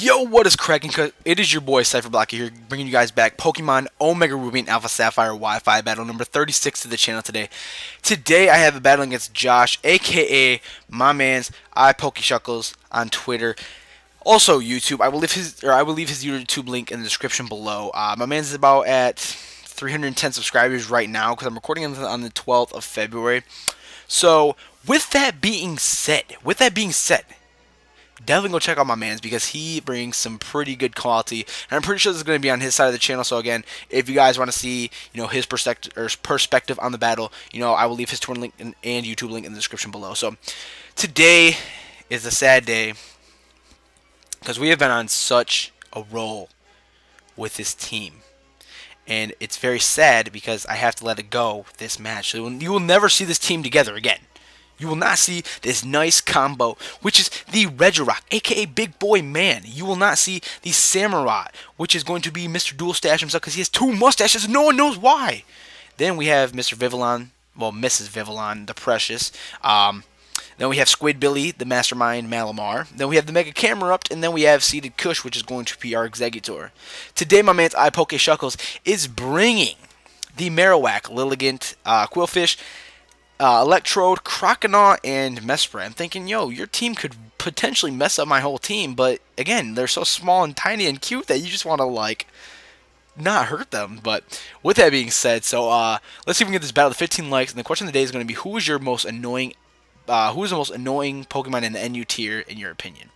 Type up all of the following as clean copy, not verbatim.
Yo, what is cracking? It is your boy Cypherblocker here, bringing you guys back Pokemon Omega Ruby and Alpha Sapphire Wi-Fi battle number 36 to the channel today. Today I have a battle against Josh, aka my man's iPokeshuckles on Twitter, also YouTube. I will leave his YouTube link in the description below. My man's about at 310 subscribers right now because I'm recording on the 12th of February. So with that being said, definitely go check out my man's because he brings some pretty good quality, and I'm pretty sure this is going to be on his side of the channel. So again, if you guys want to see, his perspective on the battle, I will leave his Twitter link and YouTube link in the description below. So today is a sad day because we have been on such a roll with this team, and it's very sad because I have to let it go this match. So you will never see this team together again. You will not see this nice combo, which is the Regirock, aka Big Boy Man. You will not see the Samurai, which is going to be Mr. Dual Stash himself because he has two mustaches and no one knows why. Then we have Mr. Vivillon, well, Mrs. Vivillon, the Precious. Then we have Squid Billy, the Mastermind Malamar. Then we have the Mega Camerupt, and then we have Seated Kush, which is going to be our Executor. Today, my man's iPokeshuckles is bringing the Marowak, Lilligant, Quillfish, Electrode, Croconaw, and Mespray. I'm thinking, yo, your team could potentially mess up my whole team, but again, they're so small and tiny and cute that you just want to, not hurt them. But with that being said, so let's see if we can get this battle to 15 likes, and the question of the day is going to be, who is the most annoying Pokemon in the NU tier, in your opinion?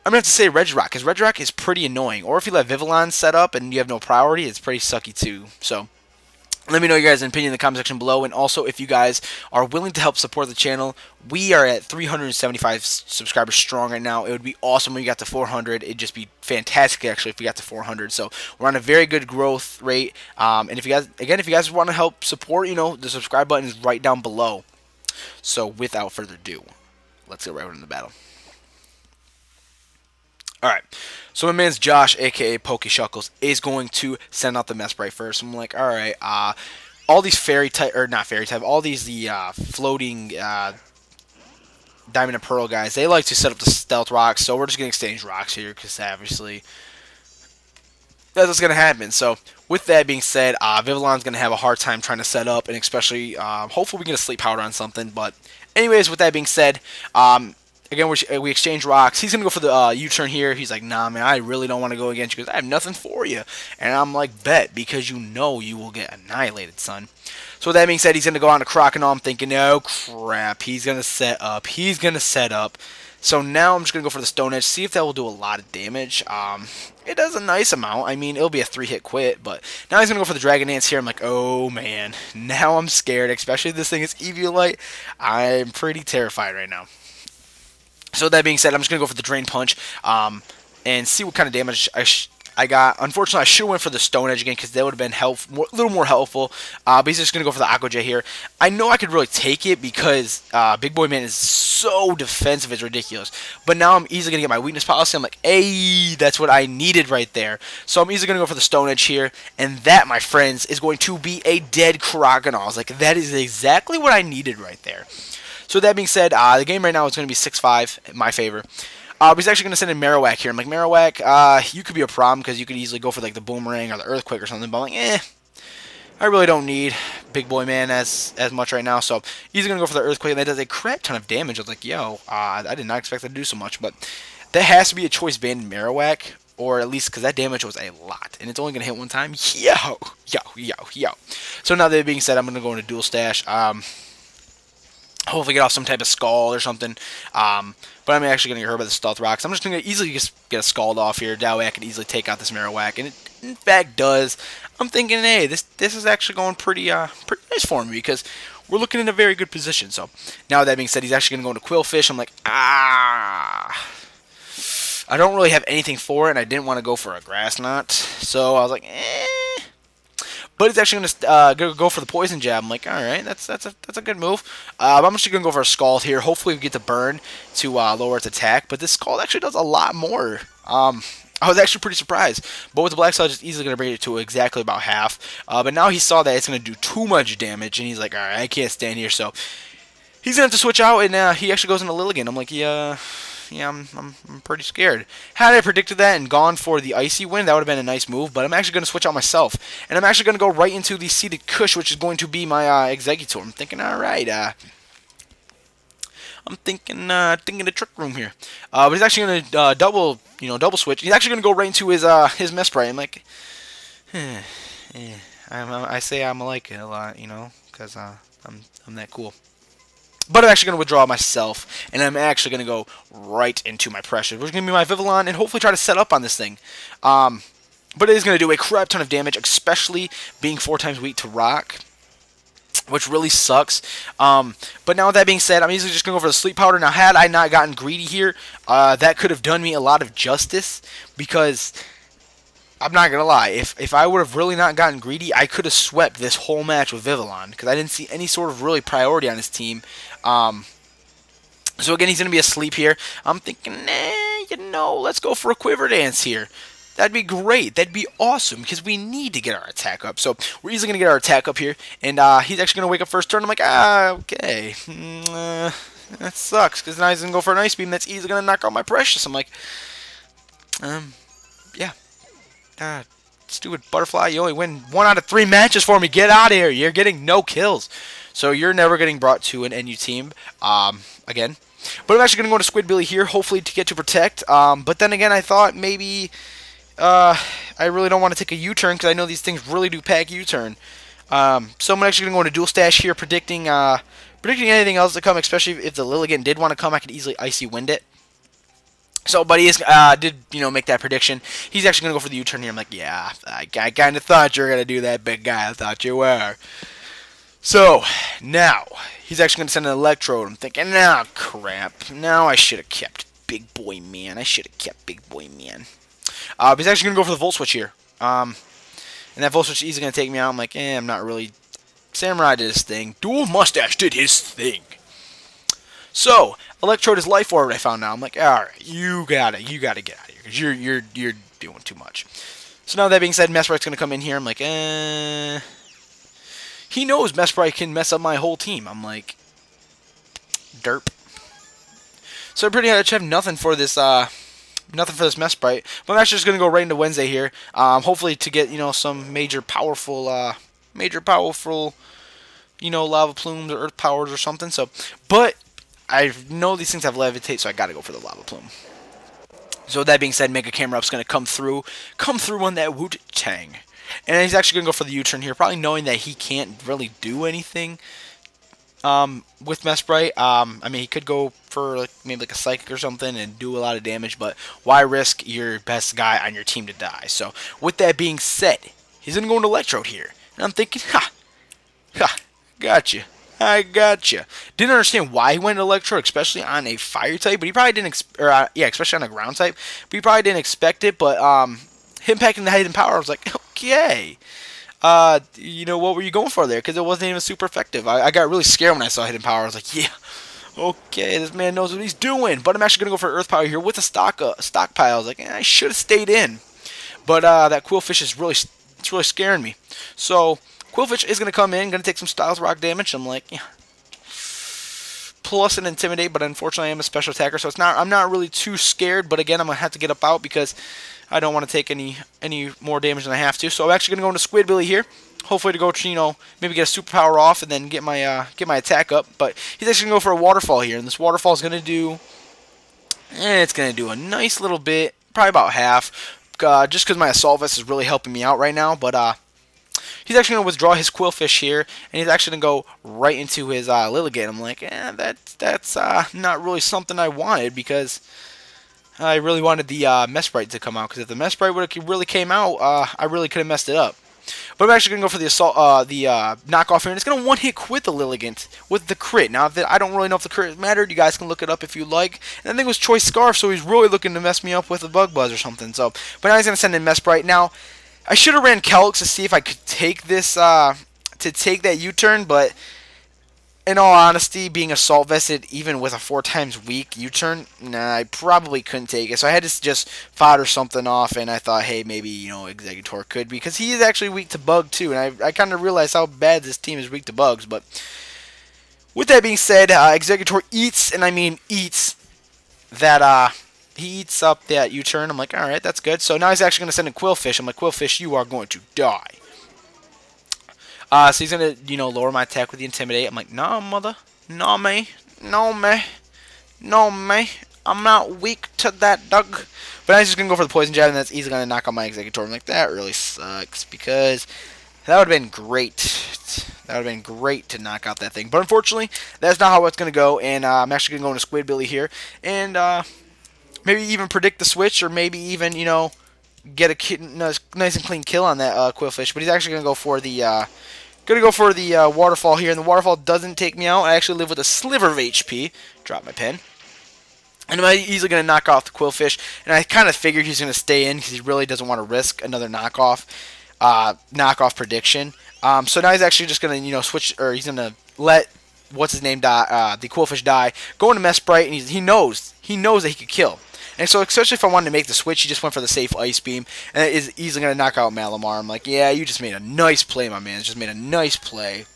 I'm going to have to say Regirock, because Regirock is pretty annoying, or if you let Vivillon set up and you have no priority, it's pretty sucky too. So let me know your guys' opinion in the comment section below, and also if you guys are willing to help support the channel. We are at 375 subscribers strong right now. It would be awesome when we got to 400. It'd just be fantastic actually if we got to 400. So we're on a very good growth rate. And if you guys want to help support, the subscribe button is right down below. So without further ado, let's get right into the battle. Alright, so my man's Josh, aka Pokeshuckles, is going to send out the Mespray first. I'm like, alright, all these all these floating Diamond and Pearl guys, they like to set up the Stealth Rocks, so we're just going to exchange rocks here, because obviously that's what's going to happen. So with that being said, Vivillon's going to have a hard time trying to set up, and especially, hopefully we get a Sleep Powder on something. But anyways, with that being said, again, we exchange rocks. He's going to go for the U-turn here. He's like, nah, man, I really don't want to go against you because I have nothing for you. And I'm like, bet, because you know you will get annihilated, son. So with that being said, he's going to go on to Croconaw. I'm thinking, oh, crap. He's going to set up. So now I'm just going to go for the Stone Edge, see if that will do a lot of damage. It does a nice amount. I mean, it'll be a 3-hit quit, but now he's going to go for the Dragon Dance here. I'm like, oh, man. Now I'm scared, especially if this thing is Eviolite. I'm pretty terrified right now. So with that being said, I'm just going to go for the Drain Punch and see what kind of damage I got. Unfortunately, I should have went for the Stone Edge again because that would have been a little more helpful. But he's just going to go for the Aqua Jet here. I know I could really take it because Big Boy Man is so defensive, it's ridiculous. But now I'm easily going to get my weakness policy. I'm like, hey, that's what I needed right there. So I'm easily going to go for the Stone Edge here. And that, my friends, is going to be a dead Croconaw. I was like, that is exactly what I needed right there. So that being said, the game right now is going to be 6-5 in my favor. He's actually going to send in Marowak here. I'm like, Marowak, you could be a problem because you could easily go for like the Boomerang or the Earthquake or something. But I'm like, I really don't need Big Boy Man as much right now. So he's going to go for the Earthquake, and that does a crap ton of damage. I was like, yo, I did not expect that to do so much. But that has to be a choice band in Marowak, or at least because that damage was a lot. And it's only going to hit one time. Yo. So now that being said, I'm going to go into Dual Stash. Hopefully get off some type of Scald or something. But I'm actually going to get hurt by the Stealth Rocks. I'm just going to easily just get a Scald off here. That way I can easily take out this Marowak. And it, in fact, does. I'm thinking, hey, this is actually going pretty nice for me because we're looking in a very good position. So now that being said, he's actually going to go into Quillfish. I'm like, I don't really have anything for it, and I didn't want to go for a Grass Knot. So I was like, But he's actually going to go for the Poison Jab. I'm like, all right, that's a good move. I'm actually going to go for a Scald here. Hopefully we get the burn to lower its attack. But this Scald actually does a lot more. I was actually pretty surprised. But with the Black Sludge, it's easily going to bring it to exactly about half. But now he saw that it's going to do too much damage, and he's like, all right, I can't stand here. So he's going to have to switch out, and he actually goes into Lilligant. I'm like, yeah, yeah, I'm pretty scared. Had I predicted that and gone for the icy wind, that would have been a nice move. But I'm actually going to switch out myself, and I'm actually going to go right into the seated Kush, which is going to be my Executor. I'm thinking, all right, I'm thinking the trick room here. But he's actually going to double switch. He's actually going to go right into his Mesprit. I'm like, I say I'm like it a lot, because I'm that cool. But I'm actually going to withdraw myself, and I'm actually going to go right into my pressure, which is going to be my Vivillon, and hopefully try to set up on this thing. But it is going to do a crap ton of damage, especially being 4 times weak to rock, which really sucks. But now with that being said, I'm easily just going to go for the sleep powder. Now, had I not gotten greedy here, that could have done me a lot of justice, because I'm not going to lie, if I would have really not gotten greedy, I could have swept this whole match with Vivillon, because I didn't see any sort of really priority on his team. So again, he's going to be asleep here. I'm thinking, let's go for a Quiver Dance here. That'd be great. That'd be awesome, because we need to get our attack up. So we're easily going to get our attack up here, and he's actually going to wake up first turn. I'm like, okay. That sucks, because now he's going to go for an Ice Beam that's easily going to knock out my Precious. I'm like, yeah. Stupid Butterfly, you only win 1 out of 3 matches for me. Get out of here. You're getting no kills. So you're never getting brought to an NU team again. But I'm actually going to go to Squidbilly here, hopefully to get to Protect. But then again, I thought maybe I really don't want to take a U-turn, because I know these things really do pack U-turn. So I'm actually going to go into Dual Stash here, predicting anything else to come, especially if the Lilligant did want to come. I could easily Icy Wind it. So, but he did, make that prediction. He's actually going to go for the U-turn here. I'm like, yeah, I kind of thought you were going to do that, big guy. I thought you were. So, now, he's actually going to send an Electrode. I'm thinking, crap. Now I should have kept Big Boy Man. But he's actually going to go for the Volt Switch here. And that Volt Switch is easily going to take me out. I'm like, I'm not really... Samurai did his thing. Dual Mustache did his thing. So, Electrode is Life Orb, I found out. I'm like, alright, you gotta get out of here, because you're doing too much. So now that being said, Mesprit's gonna come in here. I'm like, he knows Mesprit can mess up my whole team. I'm like, derp. So I pretty much have nothing for this Mesprit. But I'm actually just gonna go right into Wednesday here. Hopefully to get some major powerful lava plumes or earth powers or something. So, but I know these things have levitate, so I gotta go for the lava plume. So with that being said, Mega Camera Up's gonna come through on that Wu-Tang. And he's actually gonna go for the U-turn here, probably knowing that he can't really do anything with Mesprit. I mean, he could go for maybe a Psychic or something and do a lot of damage, but why risk your best guy on your team to die? So with that being said, he's gonna go into Electrode here. And I'm thinking, gotcha. I gotcha. Didn't understand why he went Electrode, especially on a Fire type, but he probably didn't, especially on a Ground type, but he probably didn't expect it. But him packing the Hidden Power, I was like, okay. What were you going for there? Because it wasn't even super effective. I got really scared when I saw Hidden Power. I was like, yeah, okay, this man knows what he's doing. But I'm actually gonna go for Earth Power here with a stockpile. I was like, I should have stayed in. But that Quillfish is really scaring me. So Quillfish is going to come in, going to take some Styles Rock damage. I'm like, yeah. Plus an Intimidate, but unfortunately I am a special attacker, so I'm not really too scared. But again, I'm going to have to get up out because I don't want to take any more damage than I have to. So I'm actually going to go into Squidbilly here. Hopefully to go, maybe get a superpower off and then get my attack up. But he's actually going to go for a Waterfall here, and this Waterfall is going to do, it's going to do a nice little bit, probably about half, just because my Assault Vest is really helping me out right now. But he's actually going to withdraw his Quillfish here, and he's actually going to go right into his Lilligant. I'm like, that's not really something I wanted, because I really wanted the Mesprit to come out, because if the Mesprit would have really came out, I really could have messed it up. But I'm actually going to go for the knockoff here, and it's going to one-hit quit the Lilligant with the crit. Now, I don't really know if the crit mattered. You guys can look it up if you like. And I think it was Choice Scarf, so he's really looking to mess me up with a Bug Buzz or something. So, but now he's going to send in Mesprit. Now, I should have ran Calyx to see if I could take this, to take that U-turn, but in all honesty, being Assault Vested, even with a 4 times weak U-turn, I probably couldn't take it. So I had to just fodder something off, and I thought, hey, maybe, Executor could, because he is actually weak to Bug, too, and I kind of realized how bad this team is weak to Bugs. But with that being said, Executor eats, and I mean eats, that he eats up that U-turn. I'm like, all right, that's good. So now he's actually going to send in Quillfish. I'm like, Quillfish, you are going to die. So he's going to, lower my attack with the Intimidate. I'm like, nah, mother. No, me. No, me. No, me. I'm not weak to that, Doug. But now he's just going to go for the Poison Jab, and that's easily going to knock out my Executor. I'm like, that really sucks, because that would have been great. That would have been great to knock out that thing. But unfortunately, that's not how it's going to go, and I'm actually going to go into Squid Billy here, and maybe even predict the switch, or maybe even, get a nice and clean kill on that Quillfish. But he's actually going to go for the waterfall here, and the waterfall doesn't take me out. I actually live with a sliver of HP. Drop my pen. And I'm easily going to knock off the Quillfish, and I kind of figured he's going to stay in because he really doesn't want to risk another knockoff prediction. So now he's actually just going to, switch, or he's going to let what's his name die, the Quillfish die, go into Mesprit, and he knows that he could kill. And so, especially if I wanted to make the switch, he just went for the safe Ice Beam, and it is easily going to knock out Malamar. I'm like, yeah, you just made a nice play, my man. Just made a nice play.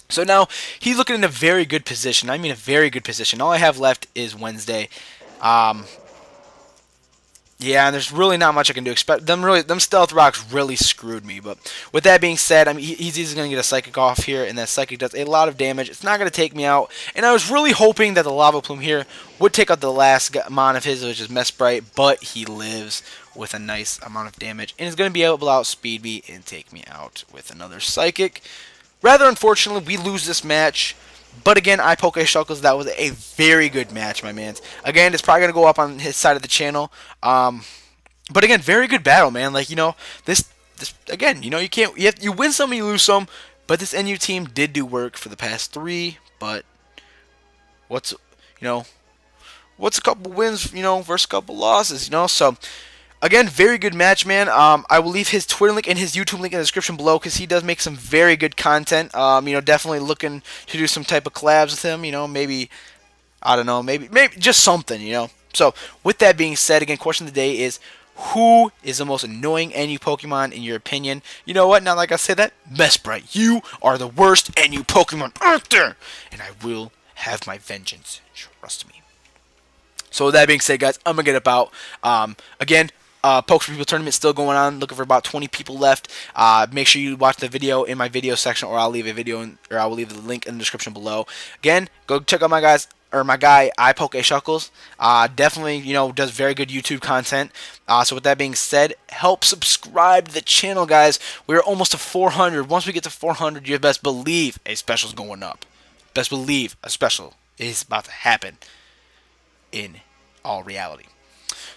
So now he's looking in a very good position. I mean, a very good position. All I have left is Wednesday. Yeah, and there's really not much I can do. Them stealth rocks really screwed me. But with that being said, I mean, he's easily going to get a Psychic off here, and that Psychic does a lot of damage. It's not going to take me out, and I was really hoping that the Lava Plume here would take out the last mon of his, which is Mesprit, but he lives with a nice amount of damage, and is going to be able to outspeed me and take me out with another Psychic. Rather unfortunately, we lose this match. But again, I Poke Shuckles, that was a very good match, my man. Again, it's probably going to go up on his side of the channel. But again, very good battle, man. Like, this again, you win some, you lose some. But this NU team did do work for the past 3. But what's a couple wins, versus a couple losses, So again, very good match, man. I will leave his Twitter link and his YouTube link in the description below because he does make some very good content. Definitely looking to do some type of collabs with him. Maybe, I don't know, maybe just something, So with that being said, again, question of the day is, who is the most annoying NU Pokemon in your opinion? You know what? Now, like I said that, Mesprit, you are the worst NU Pokemon out there, and I will have my vengeance. Trust me. So with that being said, guys, I'm gonna get about. Again. Pokes for People tournament still going on. Looking for about 20 people left. Make sure you watch the video in my video section, or I'll leave I will leave the link in the description below. Again, go check out my guy I Poke Shuckles. Definitely, does very good YouTube content. So with that being said, help subscribe to the channel, guys. We're almost to 400. Once we get to 400, you best believe a special's going up. Best believe a special is about to happen in all reality.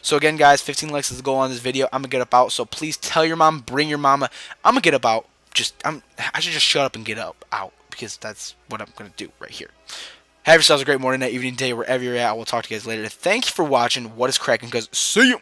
So again, guys, 15 likes is the goal on this video. I'm gonna get up out. So please tell your mom, bring your mama. I'm gonna get up out. I should just shut up and get up out, because that's what I'm gonna do right here. Have yourselves a great morning, night, evening, day, wherever you're at. I will talk to you guys later. Thank you for watching. What is cracking? Guys, see you.